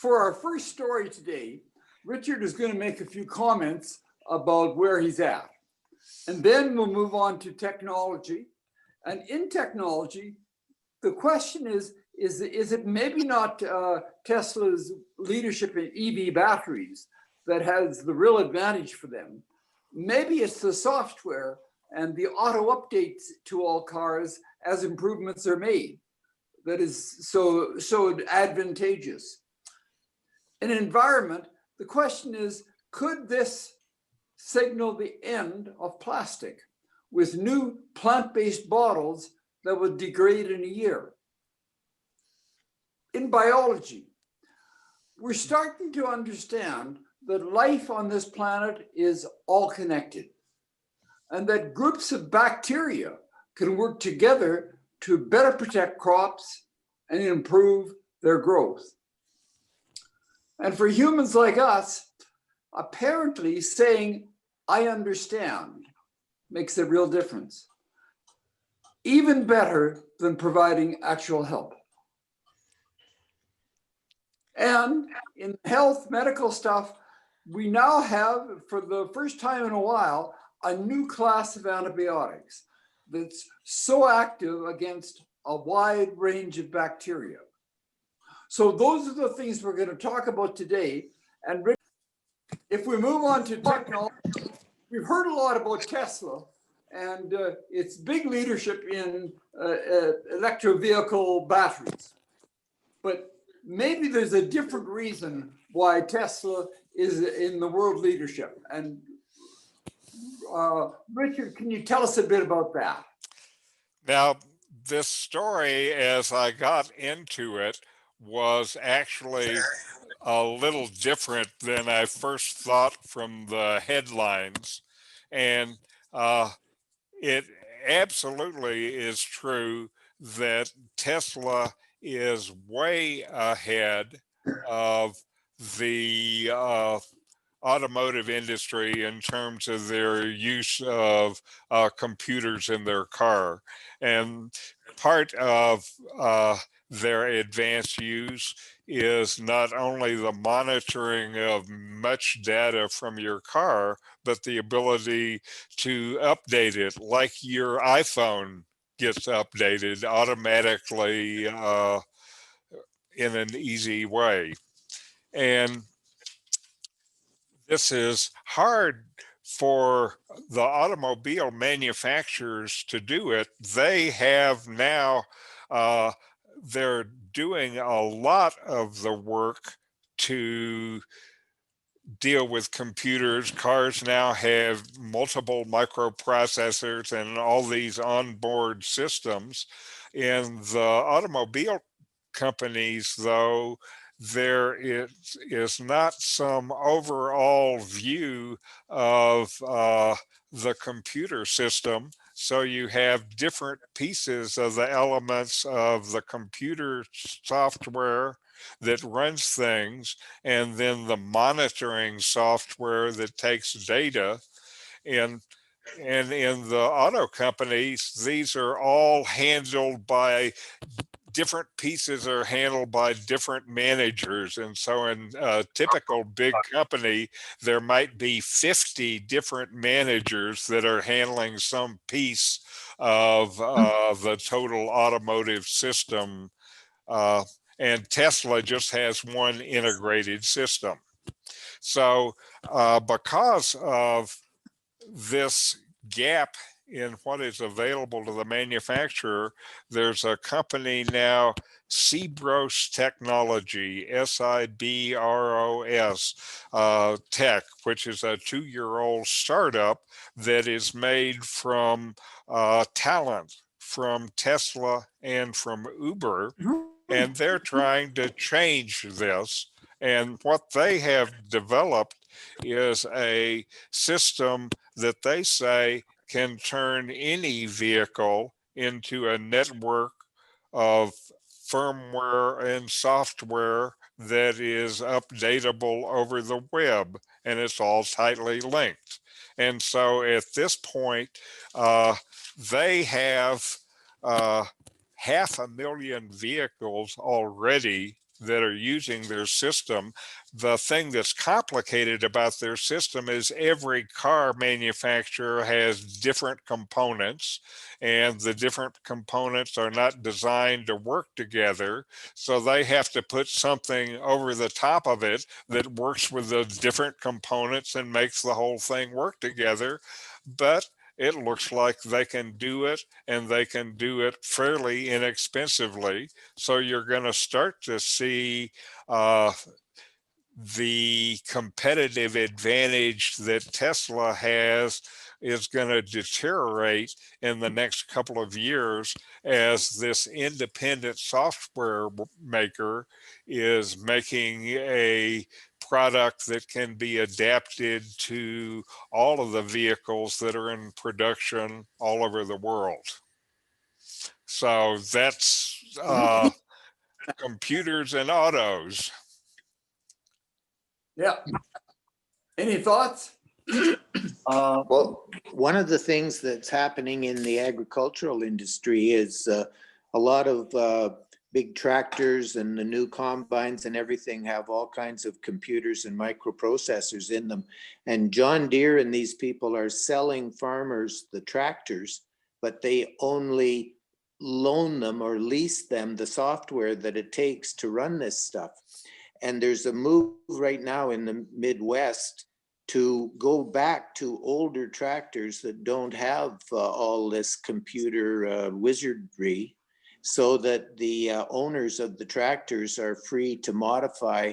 For our first story today, Richard is going to make a few comments about where he's at. And then we'll move on to technology. And in technology, the question is it maybe not Tesla's leadership in EV batteries that has the real advantage for them? Maybe it's the software and the auto updates to all cars as improvements are made that is so advantageous. In environment, the question is, could this signal the end of plastic with new plant-based bottles that would degrade in a year? In biology, we're starting to understand that life on this planet is all connected, and that groups of bacteria can work together to better protect crops and improve their growth. And for humans like us, apparently saying, "I understand," makes a real difference. Even better than providing actual help. And in health, medical stuff, we now have, for the first time in a while, a new class of antibiotics that's so active against a wide range of bacteria. So those are the things we're going to talk about today. And if we move on to technology, we've heard a lot about Tesla and its big leadership in electric vehicle batteries. But maybe there's a different reason why Tesla is in the world leadership. And Richard, can you tell us a bit about that? Now, this story, as I got into it, was actually a little different than I first thought from the headlines. And it absolutely is true that Tesla is way ahead of the automotive industry in terms of their use of computers in their car. And part of their advanced use is not only the monitoring of much data from your car, but the ability to update it, like your iPhone gets updated automatically in an easy way. And this is hard for the automobile manufacturers to do it. They have now, they're doing a lot of the work to deal with computers. Cars now have multiple microprocessors and all these onboard systems. In the automobile companies, though, there is not some overall view of the computer system. So you have different pieces of the elements of the computer software that runs things, and then the monitoring software that takes data. And in the auto companies, these are all handled by different pieces are handled by different managers. And so in a typical big company, there might be 50 different managers that are handling some piece of the total automotive system. And Tesla just has one integrated system. So because of this gap in what is available to the manufacturer, there's a company now, Cibros Technology, Cibros Tech, which is a 2-year-old startup that is made from talent from Tesla and from Uber, and they're trying to change this. And what they have developed is a system that they say can turn any vehicle into a network of firmware and software that is updatable over the web, and it's all tightly linked. And so at this point, they have 500,000 vehicles already that are using their system. The thing that's complicated about their system is every car manufacturer has different components, and the different components are not designed to work together. So they have to put something over the top of it that works with the different components and makes the whole thing work together. But it looks like they can do it, and they can do it fairly inexpensively. So you're going to start to see uh, the competitive advantage that Tesla has is going to deteriorate in the next couple of years as this independent software maker is making a product that can be adapted to all of the vehicles that are in production all over the world. So that's computers and autos. Yeah. Any thoughts? Well, one of the things that's happening in the agricultural industry is a lot of big tractors and the new combines and everything have all kinds of computers and microprocessors in them. And John Deere and these people are selling farmers the tractors, but they only loan them or lease them the software that it takes to run this stuff. And there's a move right now in the Midwest to go back to older tractors that don't have all this computer wizardry, so that the owners of the tractors are free to modify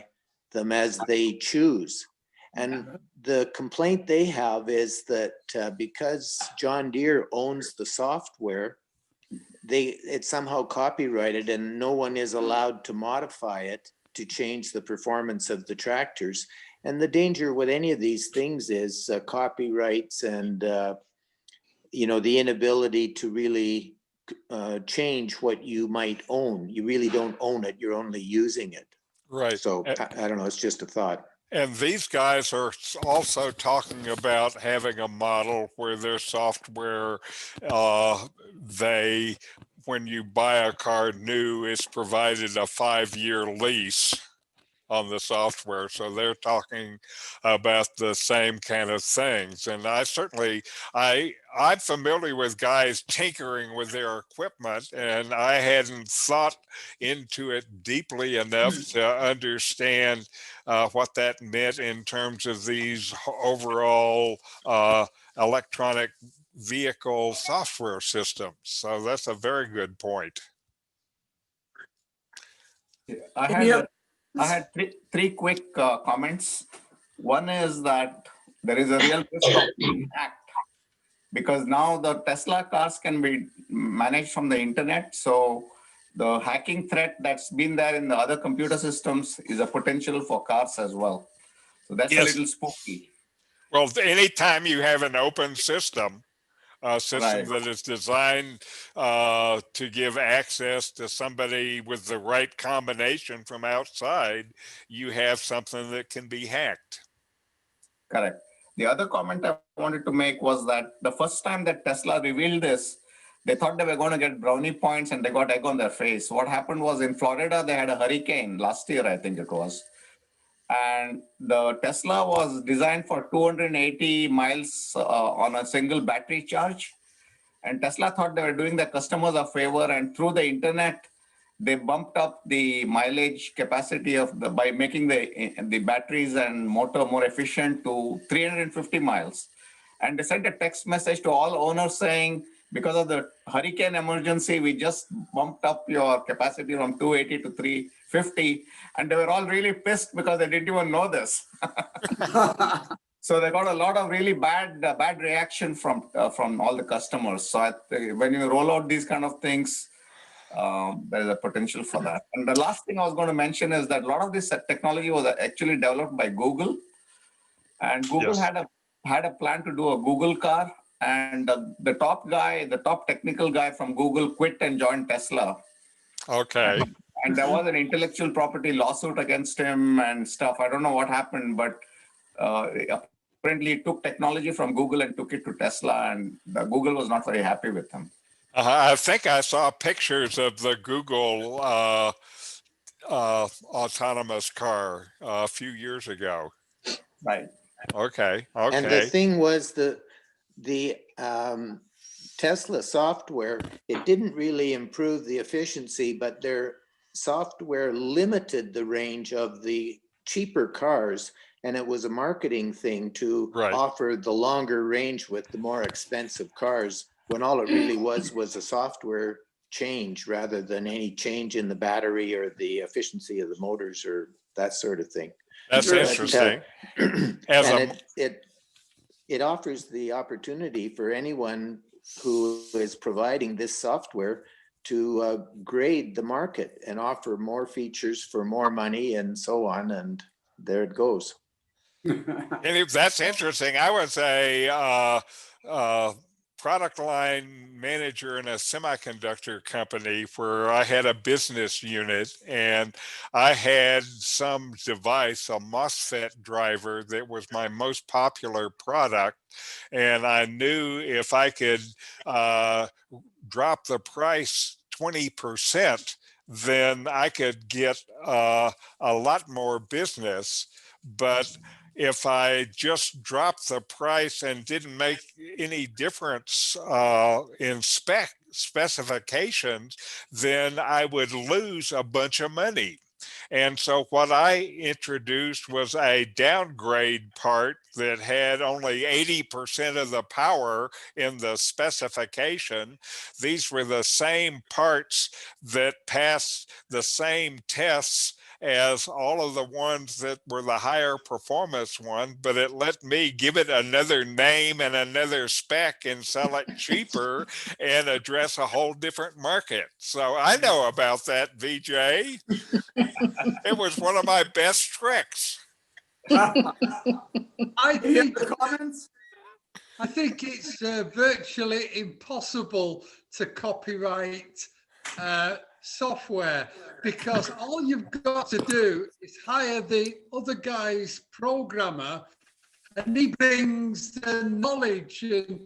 them as they choose. And the complaint they have is that because John Deere owns the software, it's somehow copyrighted and no one is allowed to modify it to change the performance of the tractors. And the danger with any of these things is copyrights and the inability to really change what you might own. You really don't own it, you're only using it. Right. So I don't know, it's just a thought. And these guys are also talking about having a model where their software, when you buy a car new, it's provided a 5-year lease on the software. So they're talking about the same kind of things. And I'm familiar with guys tinkering with their equipment, and I hadn't thought into it deeply enough to understand what that meant in terms of these overall electronic vehicle software systems. So that's a very good point. I had three quick comments. One is that there is a real risk of being hacked, because now the Tesla cars can be managed from the internet. So the hacking threat that's been there in the other computer systems is a potential for cars as well. So that's a little spooky. Well, anytime you have an open system, a system Right. that is designed to give access to somebody with the right combination from outside, you have something that can be hacked. Correct. The other comment I wanted to make was that the first time that Tesla revealed this, they thought they were going to get brownie points and they got egg on their face. What happened was in Florida, they had a hurricane last year, I think it was. And the Tesla was designed for 280 miles on a single battery charge. And Tesla thought they were doing their customers a favor, and through the internet, they bumped up the mileage capacity by making the batteries and motor more efficient to 350 miles. And they sent a text message to all owners saying, because of the hurricane emergency, we just bumped up your capacity from 280 to 350. And they were all really pissed because they didn't even know this. So they got a lot of really bad reaction from all the customers. So when you roll out these kind of things, there's a potential for that. And the last thing I was going to mention is that a lot of this technology was actually developed by Google, and Google had a plan to do a Google car. And the top technical guy from Google quit and joined Tesla. Okay. And there was an intellectual property lawsuit against him and stuff. I don't know what happened, but apparently he took technology from Google and took it to Tesla, and Google was not very happy with him. I think I saw pictures of the Google autonomous car a few years ago. Right. Okay. And the Okay. thing was the Tesla software, it didn't really improve the efficiency, but their software limited the range of the cheaper cars. And it was a marketing thing to Right. offer the longer range with the more expensive cars, when all it really was a software change rather than any change in the battery or the efficiency of the motors or that sort of thing. That's But, interesting. And As a it offers the opportunity for anyone who is providing this software to grade the market and offer more features for more money and so on. And there it goes. That's interesting. I was a product line manager in a semiconductor company where I had a business unit and I had some device, a MOSFET driver, that was my most popular product. And I knew if I could drop the price 20%, then I could get a lot more business. But if I just dropped the price and didn't make any difference in specifications, then I would lose a bunch of money. And so what I introduced was a downgrade part that had only 80% of the power in the specification. These were the same parts that passed the same tests as all of the ones that were the higher performance one, but it let me give it another name and another spec and sell it cheaper and address a whole different market. So I know about that, VJ. It was one of my best tricks. I Any think other comments? it's virtually impossible to copyright software, because all you've got to do is hire the other guy's programmer, and he brings the knowledge and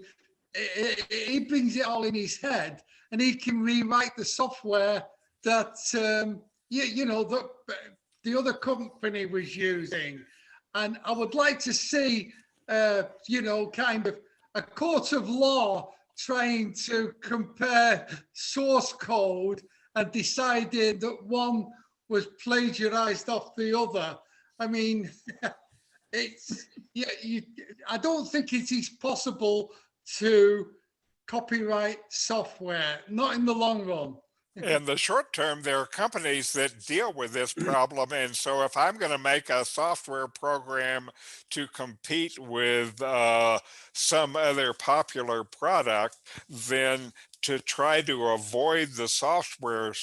he brings it all in his head, and he can rewrite the software that the other company was using. And I would like to see kind of a court of law trying to compare source code and deciding that one was plagiarized off the other. I mean, I don't think it is possible to copyright software, not in the long run. In the short term, there are companies that deal with this problem. And so if I'm going to make a software program to compete with some other popular product, then to try to avoid the software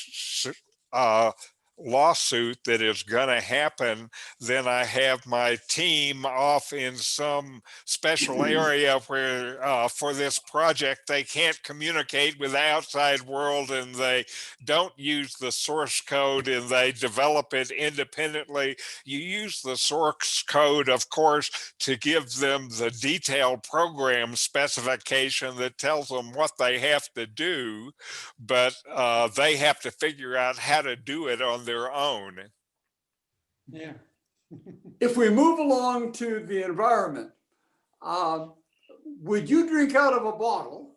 lawsuit that is going to happen, then I have my team off in some special area where for this project they can't communicate with the outside world, and they don't use the source code and they develop it independently. You use the source code, of course, to give them the detailed program specification that tells them what they have to do, but they have to figure out how to do it on their own. Yeah. If we move along to the environment, would you drink out of a bottle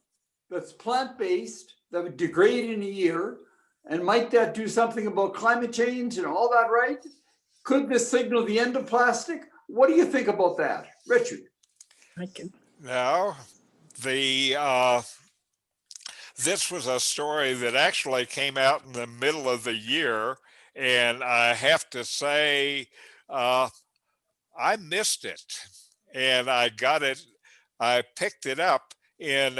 that's plant-based, that would degrade in a year? And might that do something about climate change and all that, right? Could this signal the end of plastic? What do you think about that, Richard? Now, this was a story that actually came out in the middle of the year, and I have to say, I missed it, and I picked it up in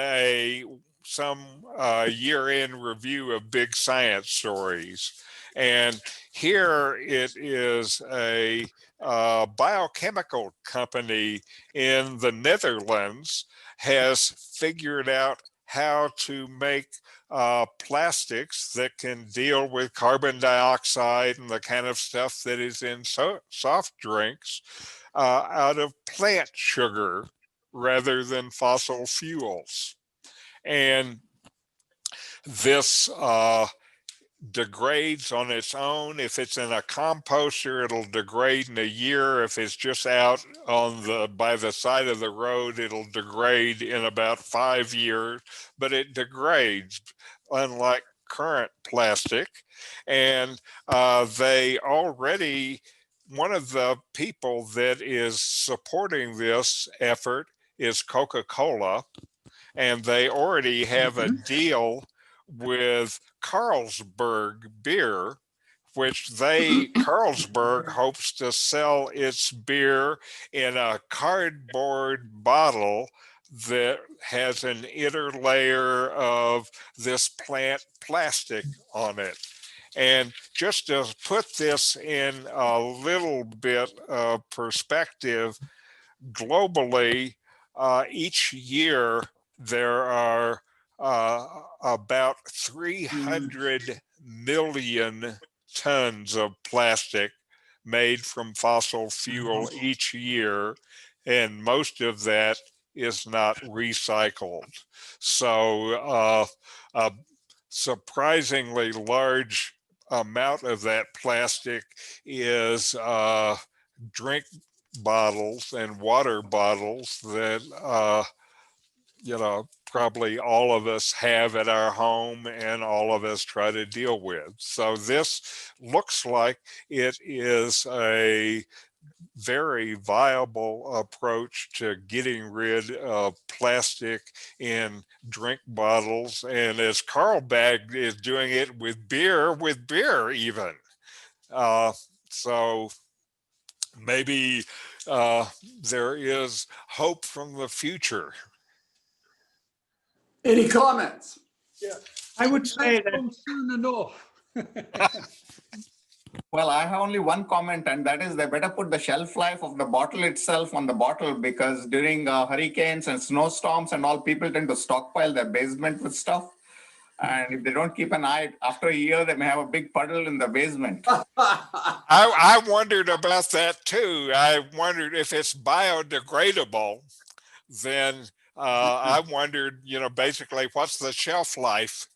some year-end review of big science stories. And here it is a biochemical company in the Netherlands has figured out how to make plastics that can deal with carbon dioxide and the kind of stuff that is in soft drinks out of plant sugar rather than fossil fuels. And this degrades on its own. If it's in a composter, it'll degrade in a year. If it's just out on by the side of the road, it'll degrade in about 5 years, but it degrades unlike current plastic. And they already, one of the people that is supporting this effort is Coca-Cola, and they already have a deal with Carlsberg beer, which Carlsberg hopes to sell its beer in a cardboard bottle that has an inner layer of this plant plastic on it. And just to put this in a little bit of perspective, globally, each year there are about 300 million tons of plastic made from fossil fuel each year, and most of that is not recycled. So a surprisingly large amount of that plastic is drink bottles and water bottles that probably all of us have at our home and all of us try to deal with. So this looks like it is a very viable approach to getting rid of plastic in drink bottles, and as Carlsberg is doing it with beer even. So maybe there is hope from the future. Any comments? I would say that Soon enough. Well, I have only one comment, and that is they better put the shelf life of the bottle itself on the bottle, because during hurricanes and snowstorms and all, people tend to stockpile their basement with stuff. And if they don't keep an eye, after a year, they may have a big puddle in the basement. I wondered about that too. I wondered if it's biodegradable, then I wondered, basically what's the shelf life?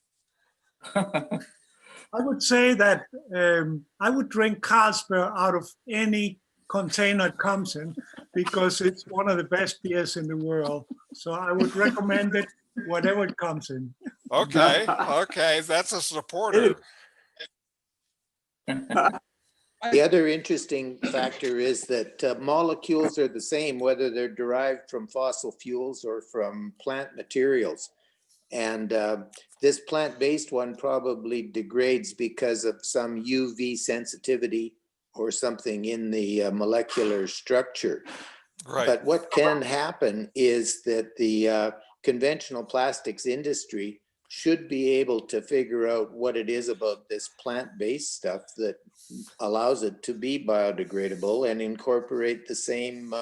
I would say that I would drink Carlsberg out of any container it comes in, because it's one of the best beers in the world. So I would recommend it, whatever it comes in. Okay, that's a supporter. The other interesting factor is that molecules are the same, whether they're derived from fossil fuels or from plant materials. And this plant-based one probably degrades because of some UV sensitivity or something in the molecular structure. Right. But what can happen is that the conventional plastics industry should be able to figure out what it is about this plant-based stuff that allows it to be biodegradable and incorporate the same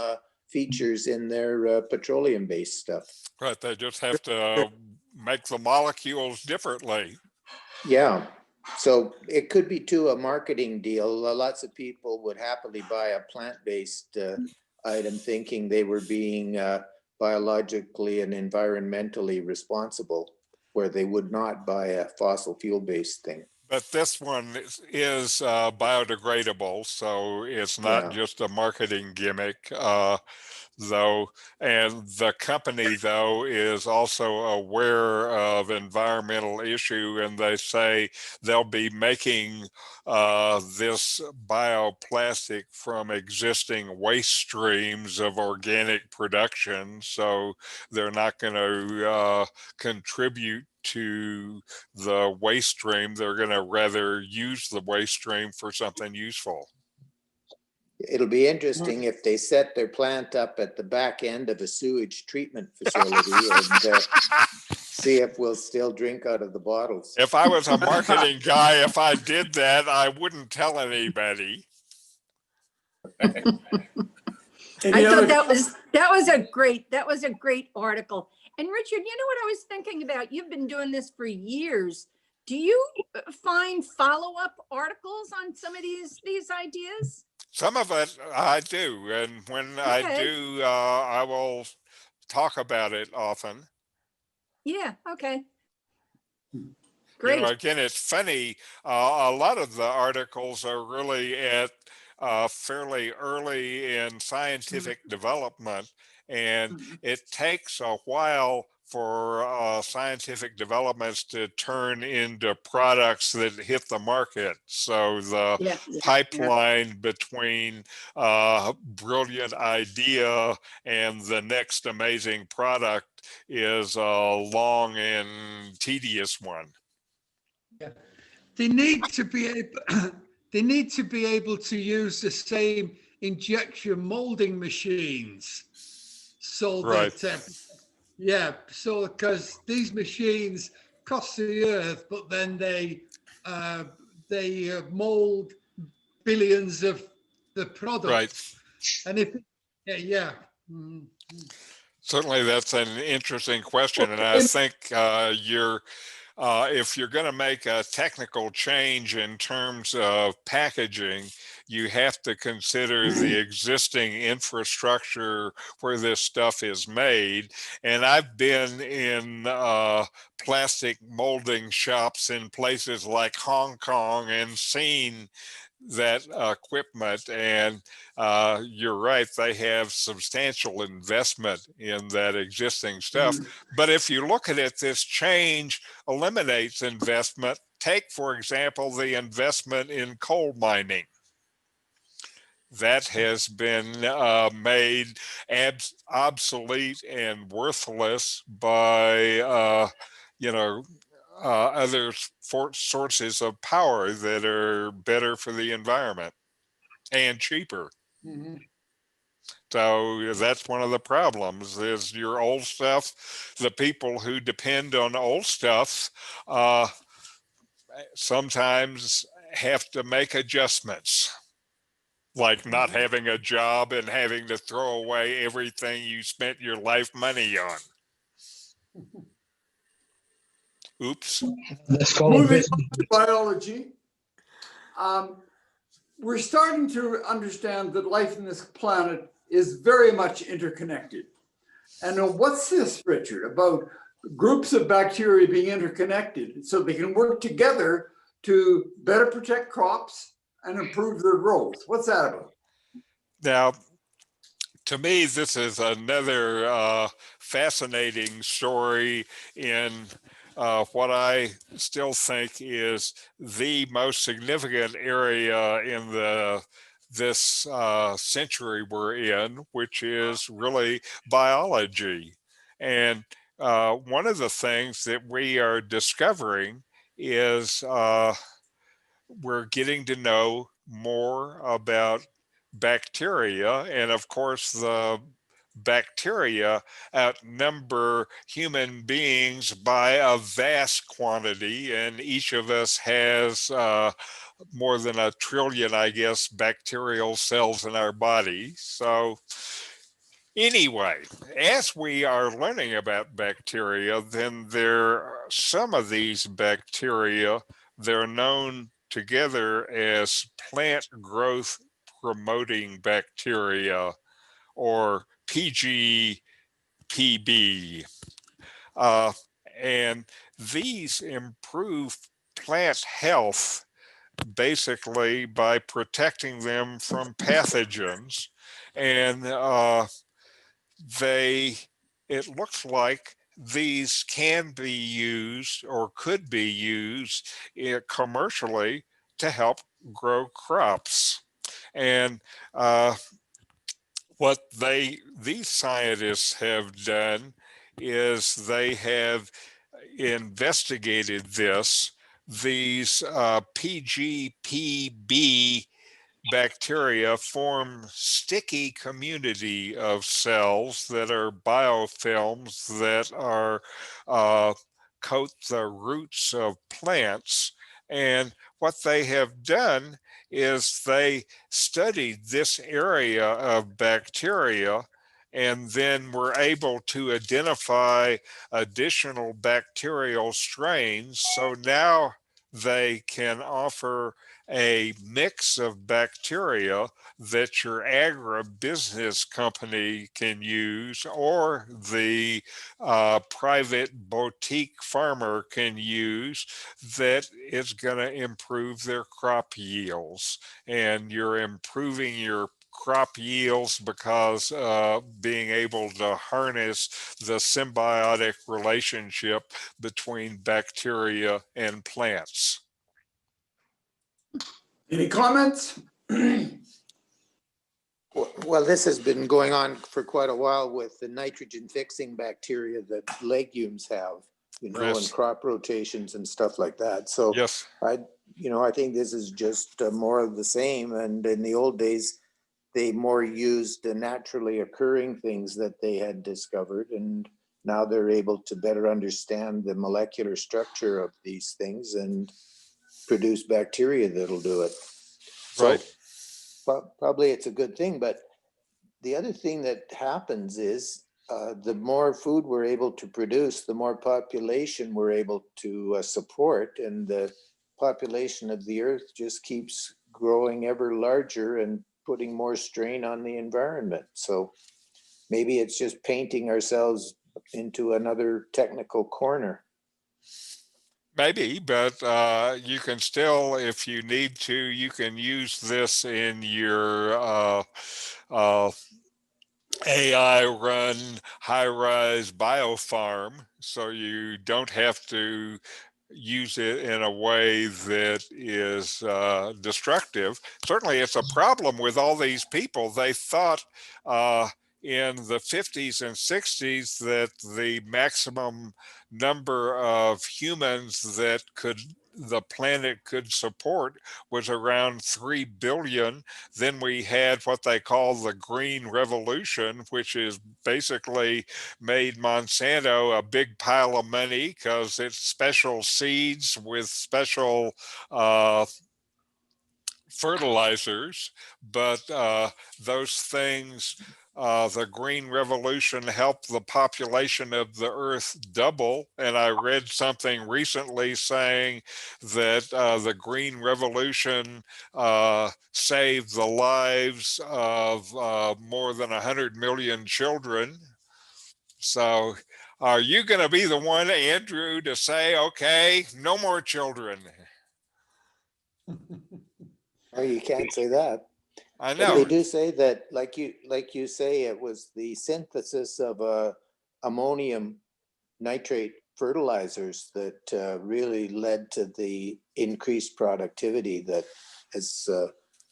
features in their petroleum-based stuff. Right, they just have to make the molecules differently. Yeah, so it could be too a marketing deal. Lots of people would happily buy a plant-based item thinking they were being biologically and environmentally responsible, where they would not buy a fossil fuel-based thing. But this one is biodegradable, so it's not just a marketing gimmick. Though, and the company though is also aware of environmental issue, and they say they'll be making this bioplastic from existing waste streams of organic production, so they're not going to contribute to the waste stream. They're going to rather use the waste stream for something useful. It'll be interesting if they set their plant up at the back end of a sewage treatment facility and see if we'll still drink out of the bottles. If I was a marketing guy, if I did that, I wouldn't tell anybody. I thought that was a great article. And Richard, you know what I was thinking about? You've been doing this for years. Do you find follow-up articles on some of these ideas? Some of it I do, and when I do, I will talk about it often. Yeah, okay. great. Again, it's funny. A lot of the articles are really at fairly early in scientific development, and it takes a while for scientific developments to turn into products that hit the market. So the Yeah. pipeline between brilliant idea and the next amazing product is a long and tedious one. They need to be able, they need to be able to use the same injection molding machines, so Right. that so because these machines cost the earth, but then they mold billions of the product. Right. And if Mm. Certainly, that's an interesting question, and I think if you're going to make a technical change in terms of packaging, you have to consider the existing infrastructure where this stuff is made. And I've been in plastic molding shops in places like Hong Kong and seen that equipment, and you're right, they have substantial investment in that existing stuff. But if you look at it, this change eliminates investment. Take, for example, the investment in coal mining. That has been made obsolete and worthless by other sources of power that are better for the environment and cheaper. So that's one of the problems is your old stuff. The people who depend on old stuff sometimes have to make adjustments, like not having a job and having to throw away everything you spent your life money on. Oops. Let's call it Moving business. on to biology. We're starting to understand that life in this planet is very much interconnected. And what's this, Richard, about groups of bacteria being interconnected so they can work together to better protect crops and improve their growth? What's that about? Now, to me, this is another fascinating story in what I still think is the most significant area in this century we're in, which is really biology. And one of the things that we are discovering is we're getting to know more about bacteria. And of course, the bacteria outnumber human beings by a vast quantity. And each of us has more than 1 trillion, I guess, bacterial cells in our body. So anyway, as we are learning about bacteria, then some of these bacteria, they're known together as plant growth promoting bacteria, or PGPB. And these improve plant health basically by protecting them from pathogens. And it looks like these can be used or could be used commercially to help grow crops. And what these scientists have done is they have investigated these PGPB bacteria form sticky community of cells that are biofilms that are coat the roots of plants. And what they have done is they studied this area of bacteria and then were able to identify additional bacterial strains. So now they can offer a mix of bacteria that your agribusiness company can use, or the private boutique farmer can use, that is going to improve their crop yields. And you're improving your crop yields because being able to harness the symbiotic relationship between bacteria and plants. Any comments? Well, this has been going on for quite a while with the nitrogen fixing bacteria that legumes have, and Yes. crop rotations and stuff like that. So Yes. I think this is just more of the same. And in the old days, they more used the naturally occurring things that they had discovered. And now they're able to better understand the molecular structure of these things and produce bacteria that'll do it. So Right. probably it's a good thing. But the other thing that happens is the more food we're able to produce, the more population we're able to support. And the population of the earth just keeps growing ever larger and putting more strain on the environment. So maybe it's just painting ourselves into another technical corner. Maybe, but you can still, if you need to, you can use this in your AI run high-rise biofarm, so you don't have to use it in a way that is destructive. Certainly, it's a problem with all these people. They thought in the 50s and 60s that the maximum number of humans that the planet could support was around 3 billion. Then we had what they call the Green Revolution, which is basically made Monsanto a big pile of money because it's special seeds with special fertilizers. But those things, the Green Revolution helped the population of the earth double. And I read something recently saying that the Green Revolution saved the lives of more than 100 million children. So are you going to be the one, Andrew, to say, okay, no more children? Oh, you can't say that. I But they know. do say that, like you say, it was the synthesis of ammonium nitrate fertilizers that really led to the increased productivity that has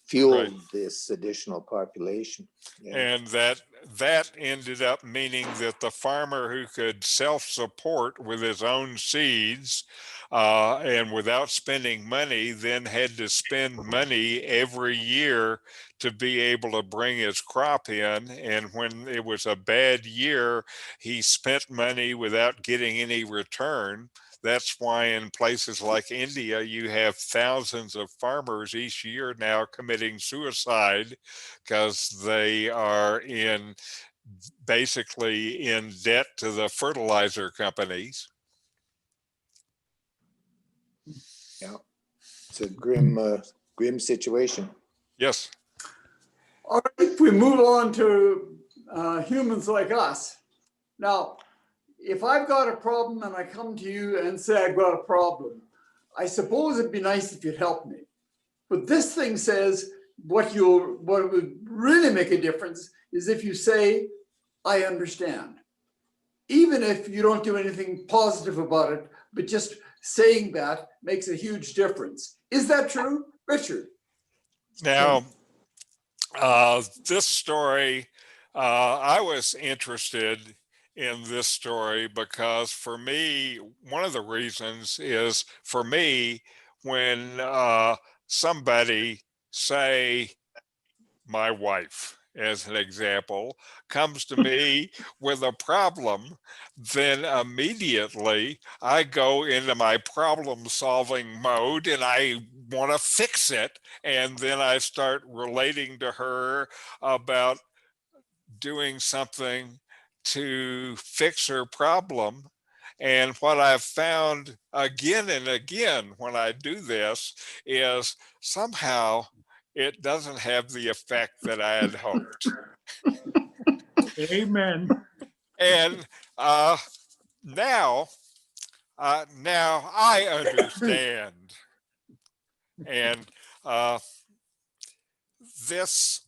fueled this additional population. Yeah. And that ended up meaning that the farmer who could self-support with his own seeds and without spending money then had to spend money every year to be able to bring his crop in. And when it was a bad year, he spent money without getting any return. That's why in places like India, you have thousands of farmers each year now committing suicide because they are basically in debt to the fertilizer companies. Yeah, it's a grim situation. Yes. All right, if we move on to humans like us. Now, if I've got a problem and I come to you and say I've got a problem, I suppose it'd be nice if you'd help me. But this thing says what would really make a difference is if you say, I understand. Even if you don't do anything positive about it, but just saying that makes a huge difference. Is that true, Richard? Now, this story, I was interested in this story because for me, one of the reasons is for me, when somebody, say, my wife, as an example, comes to me with a problem, then immediately I go into my problem solving mode and I want to fix it. And then I start relating to her about doing something to fix her problem. And what I've found again and again when I do this is somehow it doesn't have the effect that I had hoped. Amen. And now I understand. And this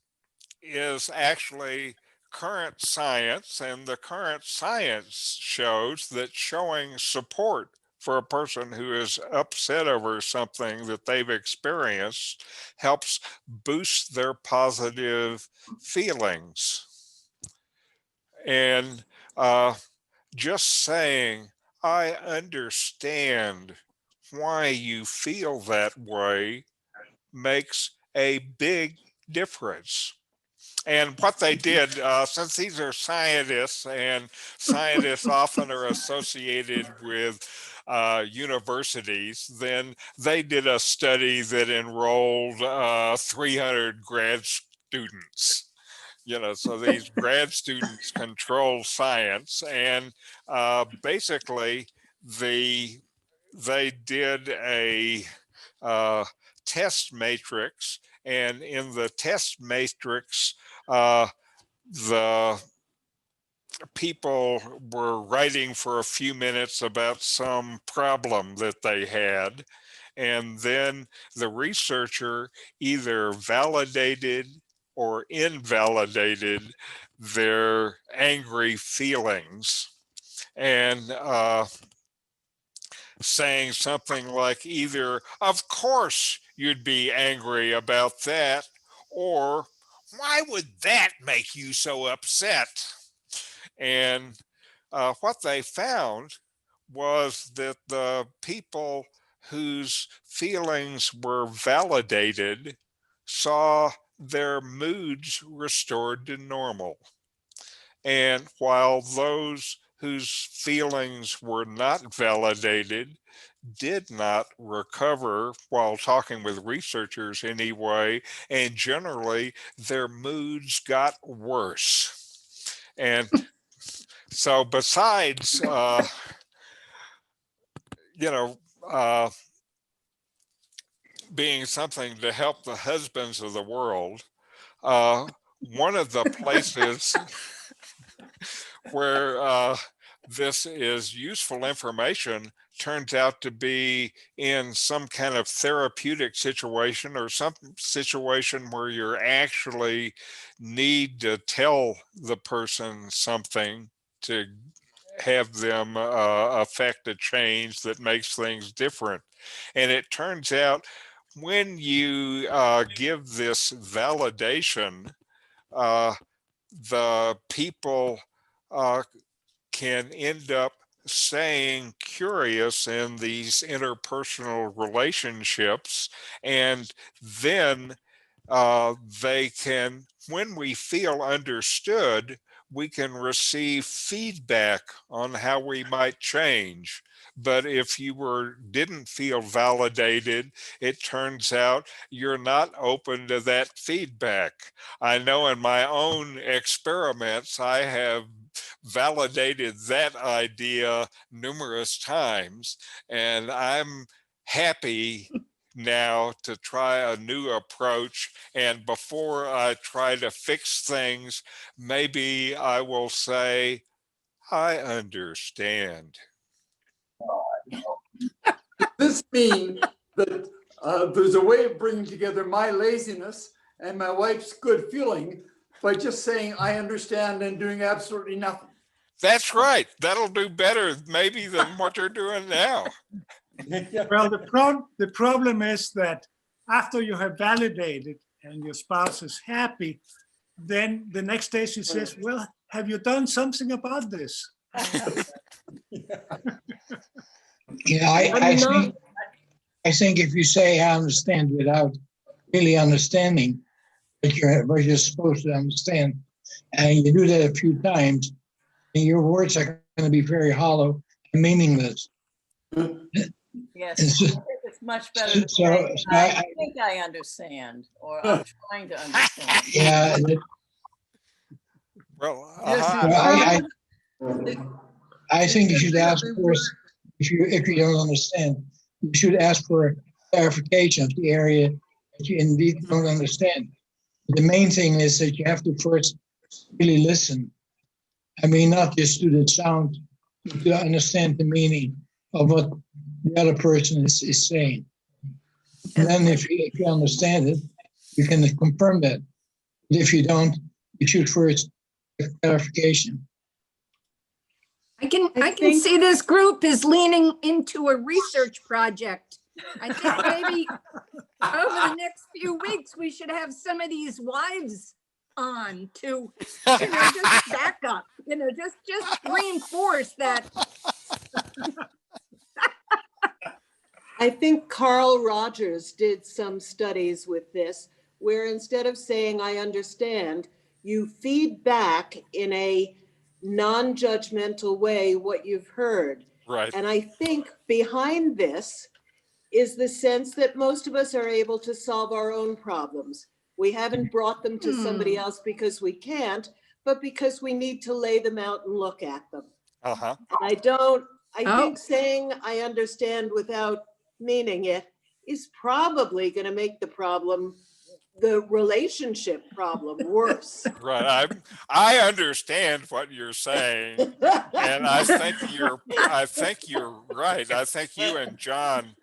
is actually current science, and the current science shows that showing support for a person who is upset over something that they've experienced helps boost their positive feelings. And just saying, I understand why you feel that way makes a big difference. And what they did, since these are scientists, and scientists often are associated with universities, then they did a study that enrolled 300 grad students. So these grad students control science, and basically they did a test matrix, and in the test matrix, the people were writing for a few minutes about some problem that they had, and then the researcher either validated or invalidated their angry feelings, and saying something like either, of course you'd be angry about that, or why would that make you so upset? And what they found was that the people whose feelings were validated saw their moods restored to normal. And while those whose feelings were not validated did not recover, while talking with researchers anyway, and generally their moods got worse. And so besides, you know, uh, being something to help the husbands of the world, one of the places where this is useful information turns out to be in some kind of therapeutic situation, or some situation where you actually need to tell the person something to have them affect a change that makes things different. And it turns out when you give this validation, the people can end up staying curious in these interpersonal relationships, and then they can, when we feel understood, we can receive feedback on how we might change. But if you didn't feel validated, it turns out you're not open to that feedback. I know in my own experiments, I have validated that idea numerous times, and I'm happy now to try a new approach. And before I try to fix things, maybe I will say, I understand. Does this mean that there's a way of bringing together my laziness and my wife's good feeling by just saying, I understand, and doing absolutely nothing? That's right. That'll do better maybe than what you're doing now. Well, the problem is that after you have validated and your spouse is happy, then the next day she says, well, have you done something about this? Yeah, I think if you say I understand without really understanding what you're supposed to understand, and you do that a few times, and your words are going to be very hollow and meaningless. Yes, It's it's much better to say, so I think I understand, or I'm trying to understand. yeah, Well, Yes, I I think you should ask first, if you don't understand, you should ask for clarification of the area that you indeed don't understand. The main thing is that you have to first really listen. I mean, not just to the sound, but to understand the meaning of what the other person is saying. And then if you understand it, you can confirm that. But if you don't, you should first get clarification. I can see this group is leaning into a research project. I think maybe over the next few weeks, we should have some of these wives on to, just back up, just reinforce that. I think Carl Rogers did some studies with this, where instead of saying, I understand, you feed back in a non-judgmental way what you've heard. Right. And I think behind this is the sense that most of us are able to solve our own problems. We haven't brought them to somebody else because we can't, but because we need to lay them out and look at them. Uh-huh. I think saying I understand without meaning it is probably going to make the relationship problem worse. Right. I understand what you're saying, and I think you're right. I think you and John,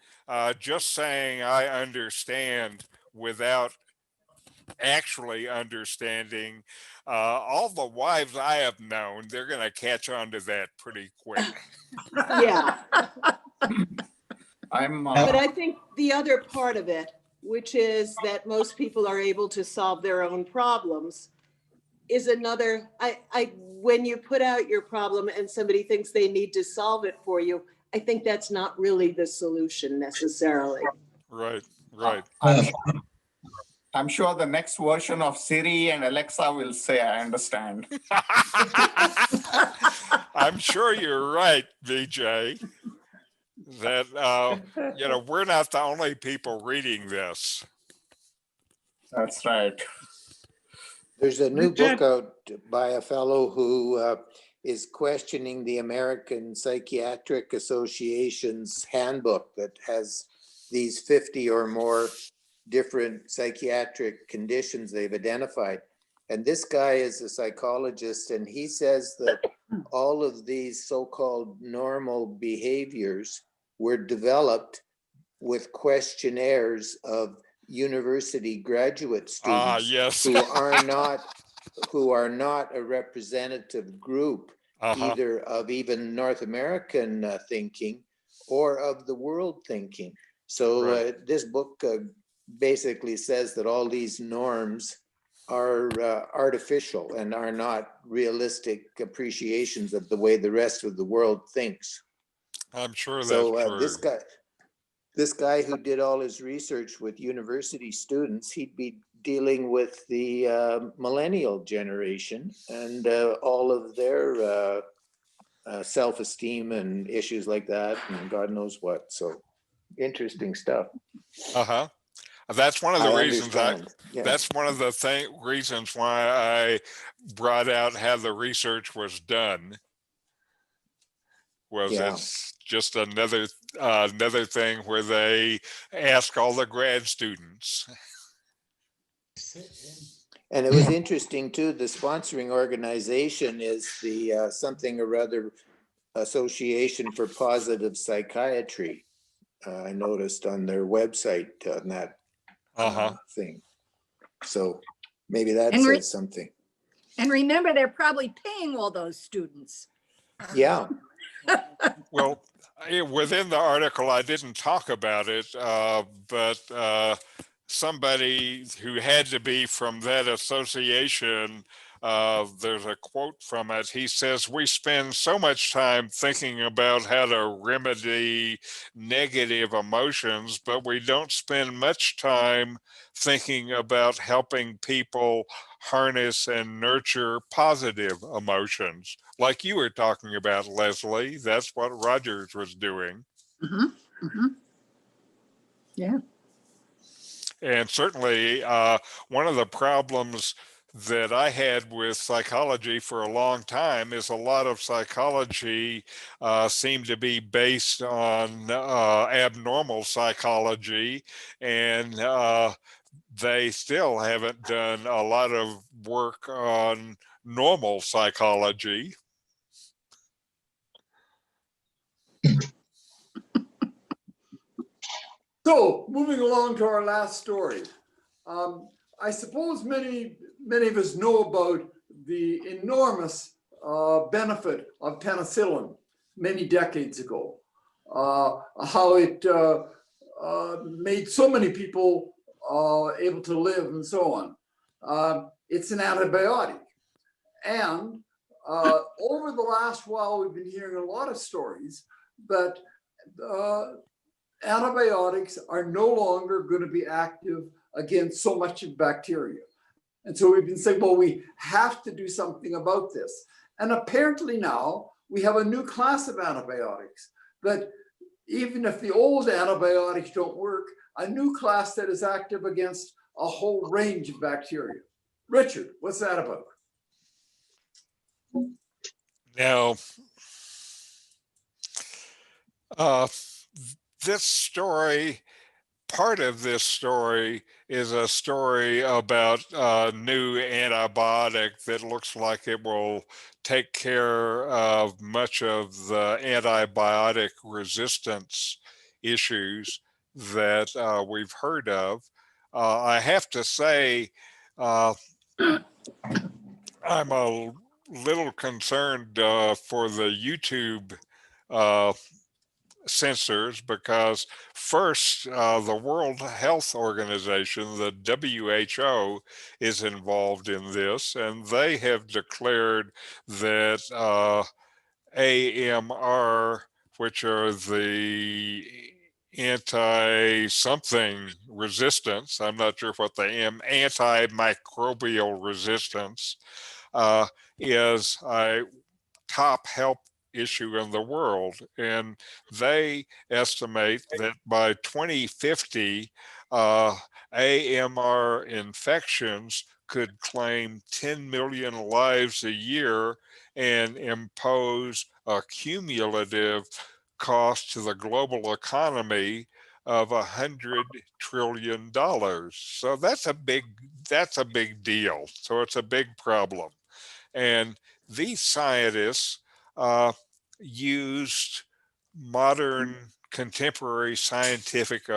just saying I understand without actually understanding, all the wives I have known, they're going to catch on to that pretty quick. Yeah. But I think the other part of it, which is that most people are able to solve their own problems, is another. When you put out your problem and somebody thinks they need to solve it for you, I think that's not really the solution necessarily. Right. I'm sure the next version of Siri and Alexa will say, I understand. I'm sure you're right, VJ, that, we're not the only people reading this. That's right. There's a new book out by a fellow who is questioning the American Psychiatric Association's handbook that has these 50 or more different psychiatric conditions they've identified. And this guy is a psychologist, and he says that all of these so-called normal behaviors were developed with questionnaires of university graduate students yes. who are not a representative group, either of even North American thinking or of the world thinking. So this book basically says that all these norms are artificial and are not realistic appreciations of the way the rest of the world thinks. I'm sure that's true. This guy who did all his research with university students, he'd be dealing with the millennial generation and all of their self-esteem and issues like that, and God knows what. So interesting stuff. That's one of the reasons Yeah. that's one of the reasons why I brought out how the research was done. It's just another thing where they ask all the grad students. And it was interesting too, the sponsoring organization is the something or other Association for Positive Psychiatry. I noticed on their website on that thing. So maybe that says something. And remember, they're probably paying all those students. Yeah. Well, within the article, I didn't talk about it, but somebody who had to be from that association, there's a quote from it. He says, "We spend so much time thinking about how to remedy negative emotions, but we don't spend much time thinking about helping people harness and nurture positive emotions." Like you were talking about, Leslie, that's what Rogers was doing. Yeah. And certainly one of the problems that I had with psychology for a long time is a lot of psychology seemed to be based on abnormal psychology, and they still haven't done a lot of work on normal psychology. So moving along to our last story. I suppose many of us know about the enormous benefit of penicillin many decades ago, how it made so many people able to live and so on. It's an antibiotic. And over the last while, we've been hearing a lot of stories that antibiotics are no longer going to be active against so much of bacteria. And so we've been saying, well, we have to do something about this. And apparently now we have a new class of antibiotics that even if the old antibiotics don't work, a new class that is active against a whole range of bacteria. Richard, what's that about? Now, this story, part of this story is a story about a new antibiotic that looks like it will take care of much of the antibiotic resistance issues that we've heard of. I have to say, I'm a little concerned for the YouTube censors, because first, the World Health Organization, the WHO, is involved in this, and they have declared that AMR, which are the anti-something resistance, I'm not sure what the antimicrobial resistance, is a top health issue in the world. And they estimate that by 2050, AMR infections could claim 10 million lives a year and impose a cumulative cost to the global economy of $100 trillion. So that's a big deal. So it's a big problem. And these scientists used modern contemporary scientific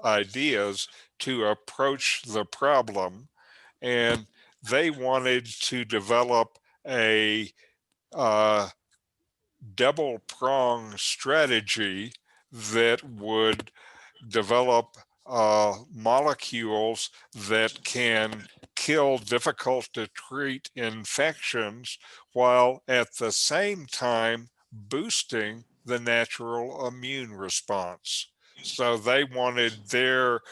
ideas to approach the problem, and they wanted to develop a double prong strategy that would develop molecules that can kill difficult to treat infections while at the same time boosting the natural immune response. So they wanted their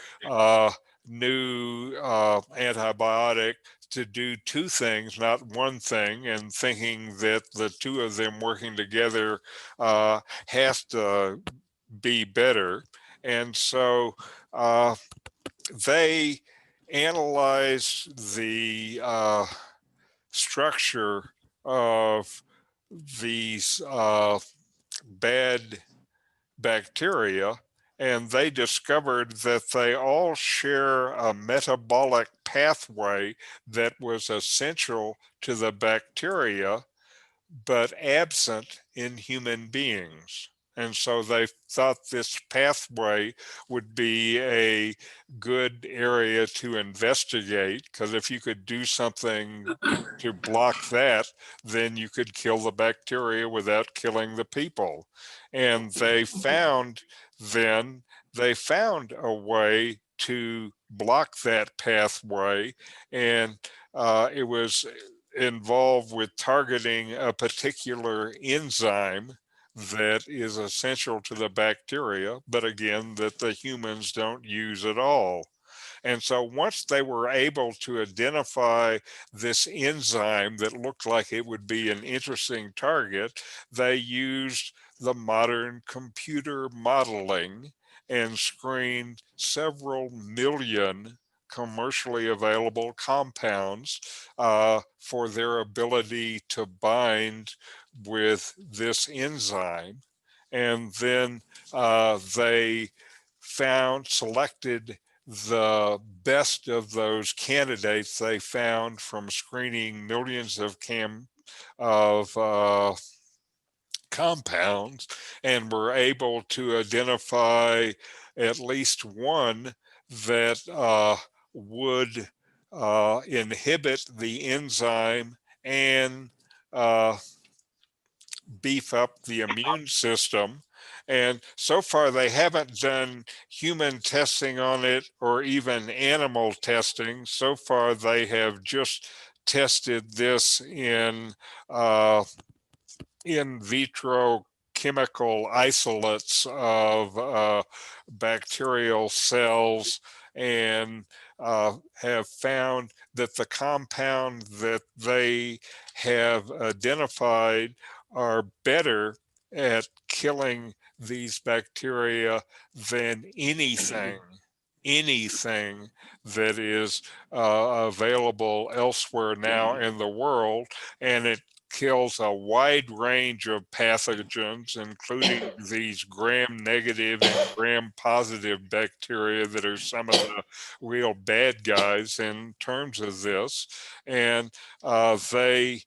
new antibiotic to do two things, not one thing, and thinking that the two of them working together has to be better. And so they analyzed the structure of these bad bacteria, and they discovered that they all share a metabolic pathway that was essential to the bacteria but absent in human beings. And so they thought this pathway would be a good area to investigate, because if you could do something to block that, then you could kill the bacteria without killing the people. And they found a way to block that pathway, and it was involved with targeting a particular enzyme that is essential to the bacteria, but again, that the humans don't use at all. And so once they were able to identify this enzyme that looked like it would be an interesting target, they used the modern computer modeling and screened several million commercially available compounds for their ability to bind with this enzyme. And then they selected the best of those candidates they found from screening millions of compounds, and were able to identify at least one that would inhibit the enzyme and beef up the immune system. And so far, they haven't done human testing on it or even animal testing. So far, they have just tested this in vitro chemical isolates of bacterial cells, and have found that the compound that they have identified are better at killing these bacteria than anything that is available elsewhere now in the world. And it kills a wide range of pathogens, including these gram-negative and gram-positive bacteria that are some of the real bad guys in terms of this. And they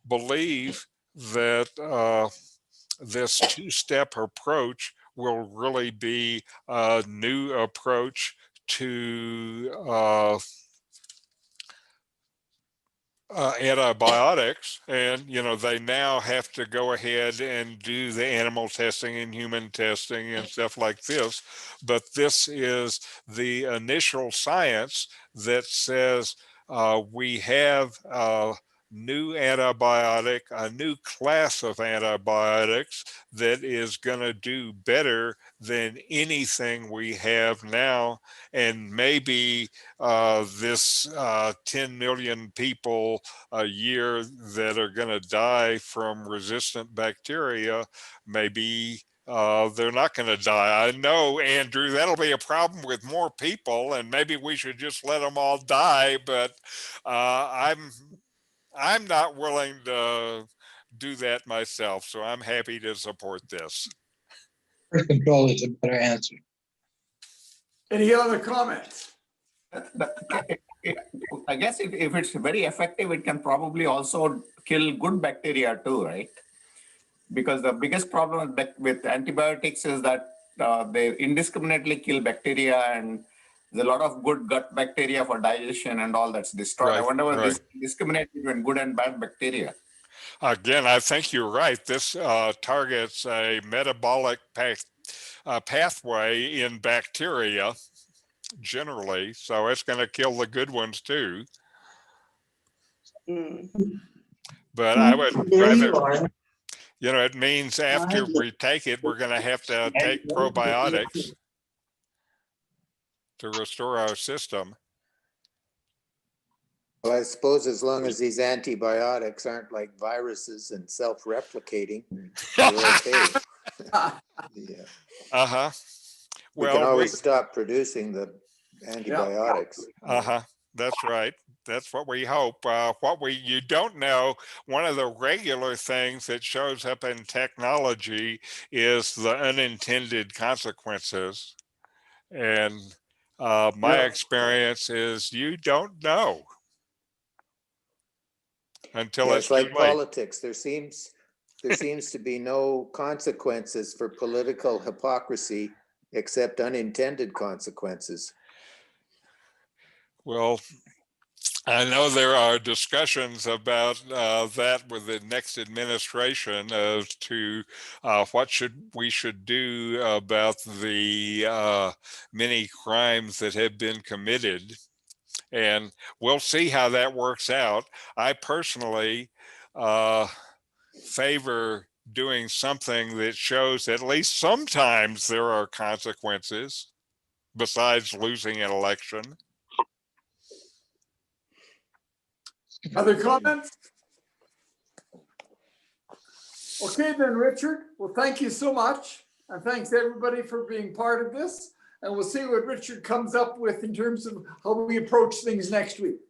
believe that this two-step approach will really be a new approach to antibiotics. And they now have to go ahead and do the animal testing and human testing and stuff like this, but this is the initial science that says we have a new antibiotic, a new class of antibiotics that is going to do better than anything we have now. And maybe this 10 million people a year that are going to die from resistant bacteria, maybe they're not going to die. I know, Andrew, that'll be a problem with more people, and maybe we should just let them all die. But I'm not willing to do that myself, so I'm happy to support this. Birth control is a better answer. Any other comments? I guess if it's very effective, it can probably also kill good bacteria too, right? Because the biggest problem with antibiotics is that they indiscriminately kill bacteria, and there's a lot of good gut bacteria for digestion and all that's destroyed. I wonder whether this discriminates between good and bad bacteria. Again, I think you're right. This targets a metabolic pathway in bacteria generally, so it's going to kill the good ones too. But I would rather, it means after we take it, we're going to have to take probiotics to restore our system. Well, I suppose as long as these antibiotics aren't like viruses and self-replicating, we're okay. Yeah. Uh-huh. We can always stop producing the antibiotics. Uh-huh. That's right. That's what we hope. You don't know, one of the regular things that shows up in technology is the unintended consequences. And my experience is you don't know until it's like too late. Politics. There seems to be no consequences for political hypocrisy except unintended consequences. Well, I know there are discussions about that with the next administration as to what we should do about the many crimes that have been committed. And we'll see how that works out. I personally favor doing something that shows at least sometimes there are consequences besides losing an election. Other comments? Okay then, Richard. Well, thank you so much. And thanks everybody for being part of this. and we'll see what Richard comes up with in terms of how we approach things next week.